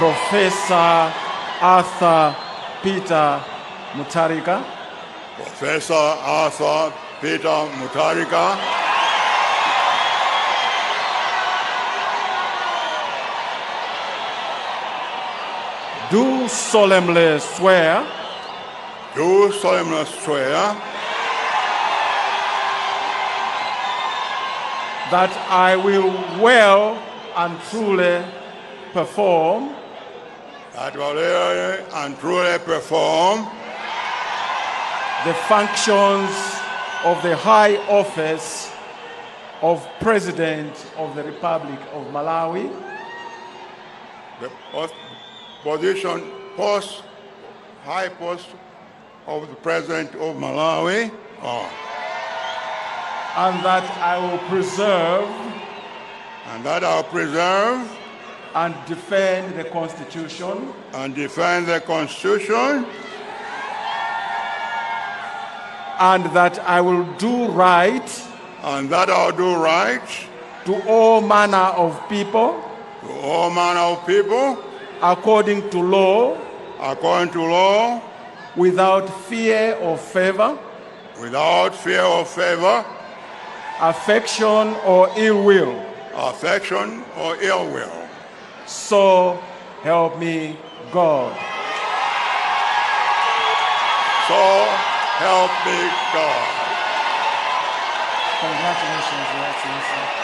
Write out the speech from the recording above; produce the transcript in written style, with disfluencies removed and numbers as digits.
Professor Arthur Peter Mutharika, Professor Arthur Peter Mutharika, do solemnly swear do solemnly swear that I will well and truly perform that will really and truly perform the functions of the high office of President of the Republic of Malawi, the high post of the President of Malawi, and that I will preserve and defend the Constitution and defend the Constitution, and that I will do right and that I'll do right to all manner of people according to law, without fear or favor, affection or ill will. So help me God. So help me God. Congratulations, Your Excellency.